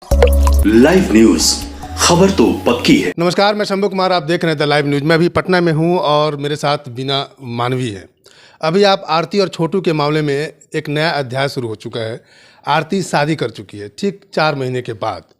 Live news, खबर तो पक्की है। नमस्कार, मैं शंभू कुमार, आप देख रहे हैं द लाइव न्यूज। मैं अभी पटना में हूं और मेरे साथ बीना मानवी है। अभी आप आरती और छोटू के मामले में एक नया अध्याय शुरू हो चुका है। आरती शादी कर चुकी है ठीक 4 महीने के बाद।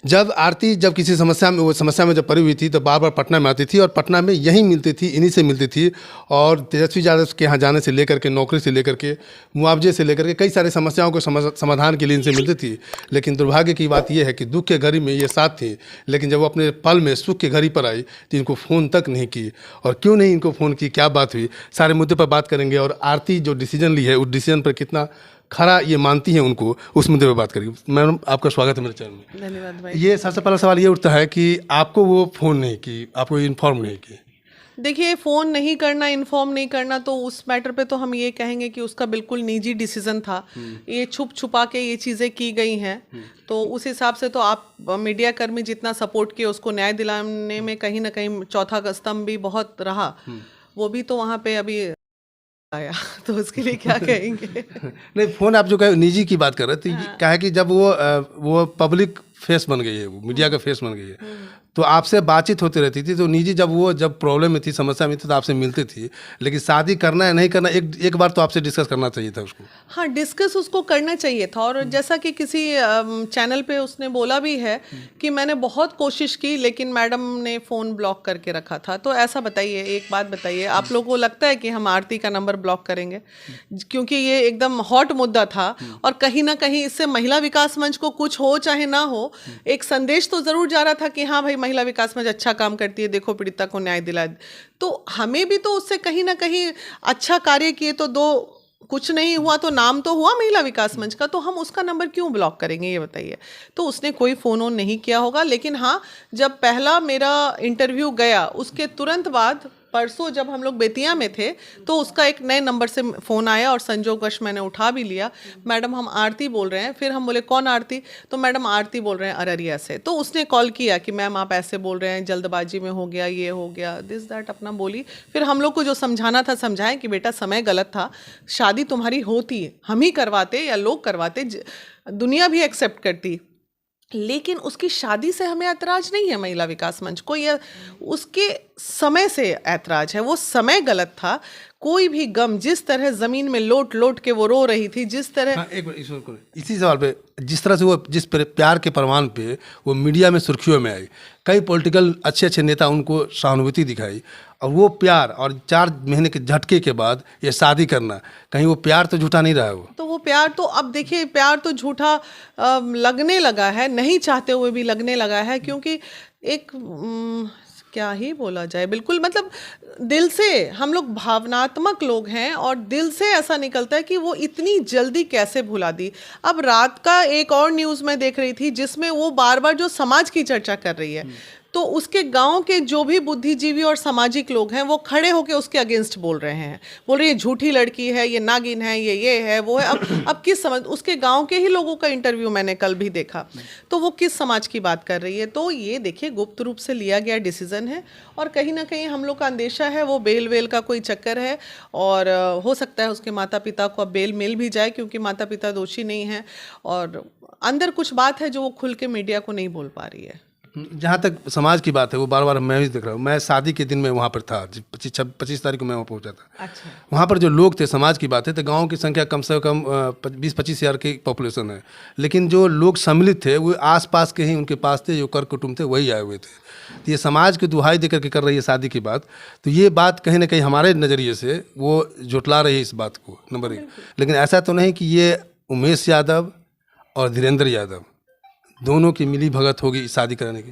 जब आरती किसी समस्या में जब पड़ी हुई थी तो बार बार पटना में आती थी और पटना में यहीं मिलती थी, इन्हीं से मिलती थी। और तेजस्वी यादव के यहाँ जाने से लेकर के, नौकरी से लेकर के, मुआवजे से लेकर के, कई सारी समस्याओं को समाधान के लिए इनसे मिलती थी। लेकिन दुर्भाग्य की बात यह है कि दुख के घड़ी में ये साथ थी, लेकिन जब वो अपने पल में सुख के घड़ी पर आई तो इनको फ़ोन तक नहीं की। और क्यों नहीं इनको फ़ोन की, क्या बात हुई, सारे मुद्दे पर बात करेंगे। और आरती जो डिसीजन ली है उस डिसीजन पर कितना खरा ये मानती हैं उनको, उस मुद्दे पर बात करेंगे। मैडम, आपका स्वागत है मेरे चैनल में। धन्यवाद भाई। ये सबसे पहला सवाल ये उठता है कि आपको वो फ़ोन नहीं की, आपको इन्फॉर्म नहीं की। देखिए, फ़ोन नहीं करना, इन्फॉर्म नहीं करना, तो उस मैटर पे तो हम ये कहेंगे कि उसका बिल्कुल निजी डिसीजन था। ये छुप छुपा के ये चीज़ें की गई हैं। तो उस हिसाब से तो आप मीडिया कर्मी जितना सपोर्ट किए, उसको न्याय दिलाने में कहीं ना कहीं चौथा स्तंभ भी बहुत रहा। वो भी तो वहाँ पे अभी आया तो उसके लिए क्या कहेंगे। नहीं, फ़ोन आप जो कहे निजी की बात कर रहे थे, क्या है कि जब वो पब्लिक फेस बन गई है, वो मीडिया का फेस बन गई है, तो आपसे बातचीत होती रहती थी। तो निजी जब प्रॉब्लम में थी, समस्या में थी, तो आपसे मिलती थी। लेकिन शादी करना है नहीं करना, एक बार तो आपसे डिस्कस करना चाहिए था उसको। हाँ, डिस्कस उसको करना चाहिए था। और जैसा कि किसी चैनल पे उसने बोला भी है कि मैंने बहुत कोशिश की लेकिन मैडम ने फ़ोन ब्लॉक करके रखा था। तो ऐसा बताइए, एक बात बताइए, आप लोगों को लगता है कि हम आरती का नंबर ब्लॉक करेंगे? क्योंकि ये एकदम हॉट मुद्दा था और कहीं ना कहीं इससे महिला विकास मंच को कुछ हो चाहे ना हो, एक संदेश तो ज़रूर जा रहा था कि हाँ भाई, महिला विकास मंच अच्छा काम करती है, देखो पीड़िता को न्याय दिला। तो हमें भी तो उससे कहीं ना कहीं अच्छा कार्य किए तो दो, कुछ नहीं हुआ तो नाम तो हुआ महिला विकास मंच का, तो हम उसका नंबर क्यों ब्लॉक करेंगे, ये बताइए। तो उसने कोई फ़ोन ऑन नहीं किया होगा। लेकिन हाँ, जब पहला मेरा इंटरव्यू गया उसके तुरंत बाद परसों जब हम लोग बेतिया में थे तो उसका एक नए नंबर से फ़ोन आया और संजोगवश मैंने उठा भी लिया। मैडम, हम आरती बोल रहे हैं। फिर हम बोले, कौन आरती? तो मैडम, आरती बोल रहे हैं अररिया से। तो उसने कॉल किया कि मैम आप ऐसे बोल रहे हैं, जल्दबाजी में हो गया, ये हो गया, दिस दैट अपना बोली। फिर हम लोग को जो समझाना था समझाएं कि बेटा समय गलत था, शादी तुम्हारी होती है, हम ही करवाते या लोग करवाते, दुनिया भी एक्सेप्ट करती, लेकिन उसकी शादी से हमें ऐतराज़ नहीं है महिला विकास मंच को, या उसके समय से ऐतराज़ है। वो समय गलत था। कोई भी गम, जिस तरह ज़मीन में लोट लोट के वो रो रही थी, जिस तरह हाँ, एक बार इसी सवाल पे, जिस तरह से वो प्यार के परवान पे वो मीडिया में सुर्खियों में आई, कई पॉलिटिकल अच्छे नेता उनको सहानुभूति दिखाई, और वो प्यार और 4 महीने के झटके के बाद ये शादी करना, कहीं वो प्यार तो झूठा नहीं रहा है? वो तो वो प्यार तो अब देखिए, प्यार तो झूठा लगने लगा है, नहीं चाहते हुए भी लगने लगा है। क्योंकि एक क्या ही बोला जाए, बिल्कुल मतलब दिल से, हम लोग भावनात्मक लोग हैं और दिल से ऐसा निकलता है कि वो इतनी जल्दी कैसे भुला दी। अब रात का एक और न्यूज़ में देख रही थी जिसमें वो बार बार जो समाज की चर्चा कर रही है, तो उसके गांव के जो भी बुद्धिजीवी और सामाजिक लोग हैं वो खड़े होकर उसके अगेंस्ट बोल रहे हैं, बोल रहे हैं झूठी लड़की है, ये नागिन है, ये है, वो है। अब किस समझ, उसके गांव के ही लोगों का इंटरव्यू मैंने कल भी देखा, तो वो किस समाज की बात कर रही है? तो ये देखिए, गुप्त रूप से लिया गया डिसीजन है और कहीं ना कहीं हम लोग का अंदेशा है वो बेल वेल का कोई चक्कर है। और हो सकता है उसके माता पिता को अब बेल मिल भी जाए, क्योंकि माता पिता दोषी नहीं हैं और अंदर कुछ बात है जो वो खुल के मीडिया को नहीं बोल पा रही है। जहाँ तक समाज की बात है, वो बार बार मैं भी देख रहा हूँ। मैं शादी के दिन में वहाँ पर था, 25 तारीख को मैं वहाँ पहुँचा था। अच्छा। वहाँ पर जो लोग थे, समाज की बात है, तो गांव की संख्या कम से कम 20-25 हज़ार की पॉपुलेशन है। लेकिन जो लोग सम्मिलित थे वो आसपास के ही उनके पास थे, जो कर कुटुंब थे वही आए हुए थे। तो ये समाज की दुहाई देकर के कर रही है शादी की बात, तो ये बात कहीं ना कहीं हमारे नज़रिए से वो जुटला रही है इस बात को, नंबर 1। लेकिन ऐसा तो नहीं कि ये उमेश यादव और धीरेन्द्र यादव दोनों की मिली भगत होगी शादी कराने की।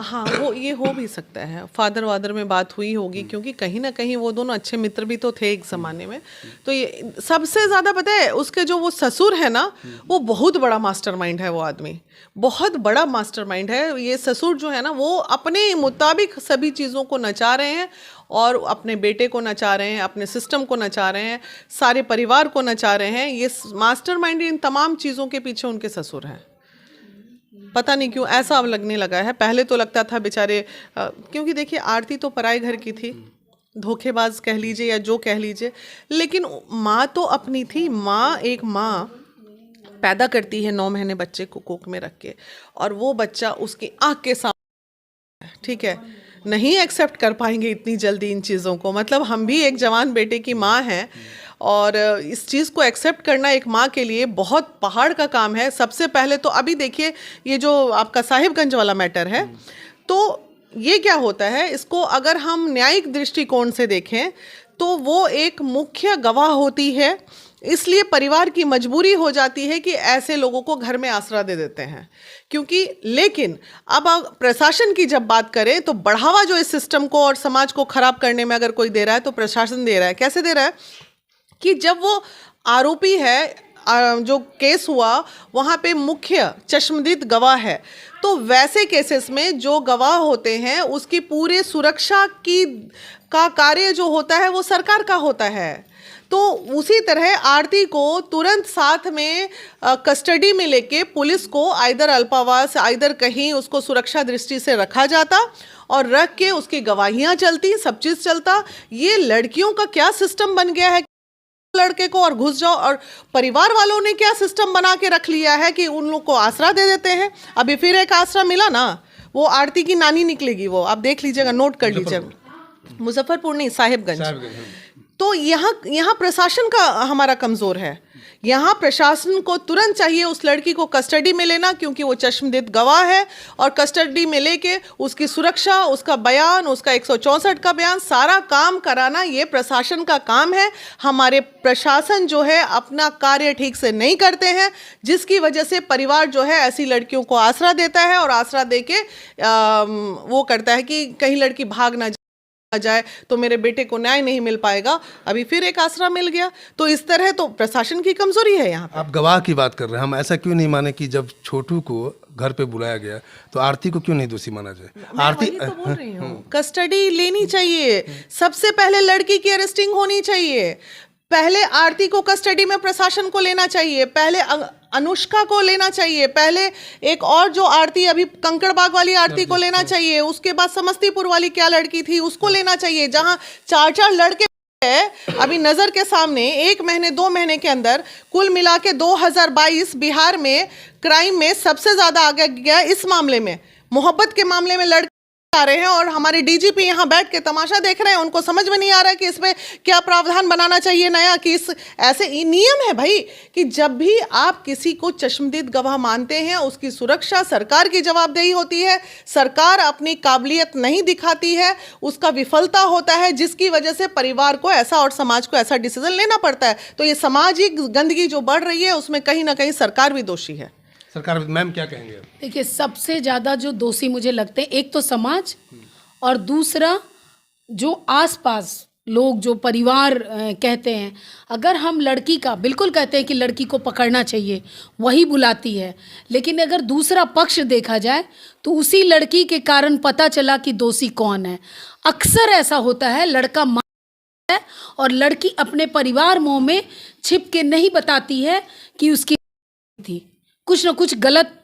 हाँ, वो ये हो भी सकता है, फादर वादर में बात हुई होगी, क्योंकि कहीं ना कहीं वो दोनों अच्छे मित्र भी तो थे एक ज़माने में। तो ये सबसे ज़्यादा पता है, उसके जो वो ससुर है ना, वो बहुत बड़ा मास्टरमाइंड है। वो आदमी बहुत बड़ा मास्टरमाइंड है। ये ससुर जो है ना, वो अपने मुताबिक सभी चीज़ों को नचा रहे हैं और अपने बेटे को नचा रहे हैं, अपने सिस्टम को नचा रहे हैं, सारे परिवार को नचा रहे हैं। ये मास्टरमाइंड इन तमाम चीज़ों के पीछे उनके ससुर हैं। पता नहीं क्यों ऐसा अब लगने लगा है। पहले तो लगता था बेचारे, क्योंकि देखिए आरती तो पराए घर की थी, धोखेबाज कह लीजिए या जो कह लीजिए, लेकिन माँ तो अपनी थी। माँ एक माँ पैदा करती है 9 महीने बच्चे को कोख में रख के, और वो बच्चा उसकी आंख के सामने, ठीक है, नहीं एक्सेप्ट कर पाएंगे इतनी जल्दी इन चीज़ों को। मतलब हम भी एक जवान बेटे की माँ हैं, और इस चीज़ को एक्सेप्ट करना एक माँ के लिए बहुत पहाड़ का काम है। सबसे पहले तो अभी देखिए ये जो आपका साहिबगंज वाला मैटर है, तो ये क्या होता है, इसको अगर हम न्यायिक दृष्टिकोण से देखें तो वो एक मुख्य गवाह होती है, इसलिए परिवार की मजबूरी हो जाती है कि ऐसे लोगों को घर में आसरा दे देते हैं। क्योंकि लेकिन अब प्रशासन की जब बात करें तो बढ़ावा जो इस सिस्टम को और समाज को खराब करने में अगर कोई दे रहा है तो प्रशासन दे रहा है। कैसे दे रहा है कि जब वो आरोपी है, जो केस हुआ वहाँ पे मुख्य चश्मदीद गवाह है, तो वैसे केसेस में जो गवाह होते हैं उसकी पूरे सुरक्षा का कार्य जो होता है वो सरकार का होता है। तो उसी तरह आरती को तुरंत साथ में कस्टडी में लेके पुलिस को आइदर अल्पावास आइदर कहीं उसको सुरक्षा दृष्टि से रखा जाता और रख के उसकी गवाहियाँ चलती, सब चीज़ चलता। ये लड़कियों का क्या सिस्टम बन गया है, लड़के को और घुस जाओ, और परिवार वालों ने क्या सिस्टम बना के रख लिया है कि उन लोग को आसरा दे देते हैं। अभी फिर एक आसरा मिला ना, वो आरती की नानी निकलेगी, वो आप देख लीजिएगा, नोट कर लीजिएगा, मुजफ्फरपुर नहीं, साहिबगंज। तो यहाँ प्रशासन का हमारा कमज़ोर है। यहाँ प्रशासन को तुरंत चाहिए उस लड़की को कस्टडी में लेना, क्योंकि वो चश्मदीद गवाह है, और कस्टडी में लेके उसकी सुरक्षा, उसका बयान, उसका 164 का बयान, सारा काम कराना ये प्रशासन का काम है। हमारे प्रशासन जो है अपना कार्य ठीक से नहीं करते हैं, जिसकी वजह से परिवार जो है ऐसी लड़कियों को आसरा देता है, और आसरा दे के वो करता है कि कहीं लड़की भाग ना जाए तो मेरे बेटे को न्याय नहीं मिल पाएगा। अभी फिर एक आसरा मिल गया। तो इस तरह तो प्रशासन की कमजोरी है यहाँ पे। आप गवाह की बात कर रहे हैं, हम ऐसा क्यों नहीं माने कि जब छोटू को घर पे बुलाया गया तो आरती को क्यों नहीं दोषी माना जाए? आरती तो बोल रही हूँ, कस्टडी लेनी चाहिए, सबसे पहले लड़की की अरेस्टिंग होनी चाहिए, पहले आरती को कस्टडी में प्रशासन को लेना चाहिए, पहले अनुष्का को लेना चाहिए, पहले एक और जो आरती अभी कंकड़बाग वाली आरती को लेना चाहिए, उसके बाद समस्तीपुर वाली क्या लड़की थी उसको लेना चाहिए, जहां 4 लड़के है अभी नजर के सामने। 1 महीने 2 महीने के अंदर कुल मिला के 2022 बिहार में क्राइम में सबसे ज्यादा आगे गया इस मामले में, मोहब्बत के मामले में लड़के आ रहे हैं, और हमारे डीजीपी यहाँ बैठ के तमाशा देख रहे हैं। उनको समझ में नहीं आ रहा है कि इसमें क्या प्रावधान बनाना चाहिए नया, कि इस ऐसे नियम है भाई कि जब भी आप किसी को चश्मदीद गवाह मानते हैं उसकी सुरक्षा सरकार की जवाबदेही होती है। सरकार अपनी काबिलियत नहीं दिखाती है, उसका विफलता होता है, जिसकी वजह से परिवार को ऐसा और समाज को ऐसा डिसीजन लेना पड़ता है। तो ये सामाजिक गंदगी जो बढ़ रही है उसमें कहीं ना कहीं सरकार भी दोषी है। सरकार, मैम क्या कहेंगे? देखिए, सबसे ज़्यादा जो दोषी मुझे लगते हैं, एक तो समाज, और दूसरा जो आसपास लोग, जो परिवार कहते हैं। अगर हम लड़की का बिल्कुल कहते हैं कि लड़की को पकड़ना चाहिए, वही बुलाती है, लेकिन अगर दूसरा पक्ष देखा जाए तो उसी लड़की के कारण पता चला कि दोषी कौन है। अक्सर ऐसा होता है, लड़का मार है और लड़की अपने परिवार मोह में छिप के नहीं बताती है कि उसकी थी, कुछ ना कुछ गलत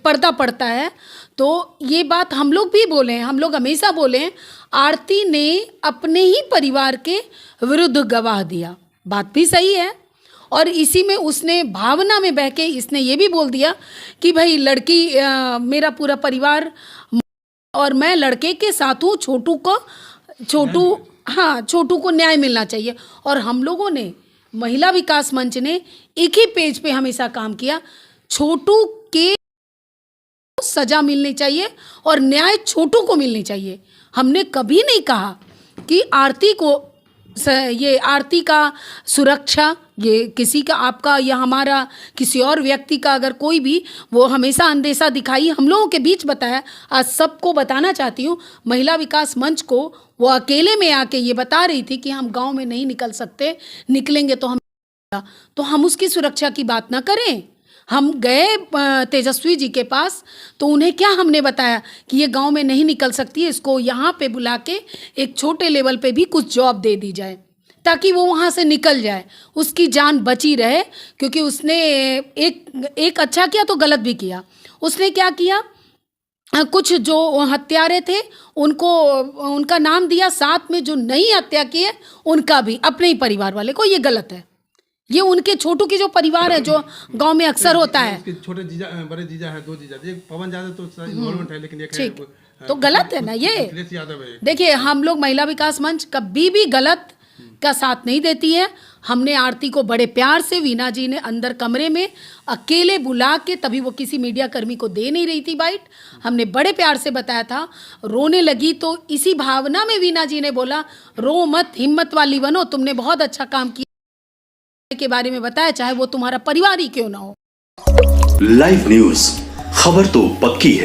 पर्दा पड़ता है। तो ये बात हम लोग भी बोले हैं, हम लोग हमेशा बोले हैं, आरती ने अपने ही परिवार के विरुद्ध गवाह दिया, बात भी सही है। और इसी में उसने भावना में बह के इसने ये भी बोल दिया कि भाई लड़की मेरा पूरा परिवार और मैं लड़के के साथ हूँ, छोटू को न्याय मिलना चाहिए। और हम लोगों ने, महिला विकास मंच ने एक ही पेज पे हमेशा काम किया, छोटू के सजा मिलनी चाहिए और न्याय छोटू को मिलनी चाहिए। हमने कभी नहीं कहा कि आरती को, ये आरती का सुरक्षा, ये किसी का, आपका या हमारा किसी और व्यक्ति का, अगर कोई भी, वो हमेशा अंदेशा दिखाई, हम लोगों के बीच बताया। आज सबको बताना चाहती हूँ, महिला विकास मंच को वो अकेले में आके ये बता रही थी कि हम गांव में नहीं निकल सकते, निकलेंगे तो हम उसकी सुरक्षा की बात ना करें। हम गए तेजस्वी जी के पास, तो उन्हें क्या हमने बताया कि ये गांव में नहीं निकल सकती है, इसको यहाँ पे बुला के एक छोटे लेवल पे भी कुछ जॉब दे दी जाए ताकि वो वहाँ से निकल जाए, उसकी जान बची रहे। क्योंकि उसने एक अच्छा किया तो गलत भी किया। उसने क्या किया, कुछ जो हत्यारे थे उनको उनका नाम दिया, साथ में जो नहीं हत्या किए उनका भी, अपने ही परिवार वाले को। ये गलत है, ये उनके छोटू की जो परिवार है जो गांव में अक्सर होता है। उसके छोटे जीजा, बड़े जीजा है, 2 जीजा, एक पवन यादव तो इन्वॉल्वमेंट है, लेकिन एक है ठीक, तो गलत है ना ये। अखिलेश यादव है। देखिए हम लोग महिला विकास मंच कभी भी गलत का साथ नहीं देती है। हमने आरती को बड़े प्यार से, वीना जी ने अंदर कमरे में अकेले बुला के, तभी वो किसी मीडिया कर्मी को दे नहीं रही थी बाइट, हमने बड़े प्यार से बताया था। रोने लगी तो इसी भावना में वीना जी ने बोला रो मत, हिम्मत वाली बनो, तुमने बहुत अच्छा काम किया के बारे में बताया, चाहे वो तुम्हारा परिवार ही क्यों ना हो। लाइव न्यूज, खबर तो पक्की है।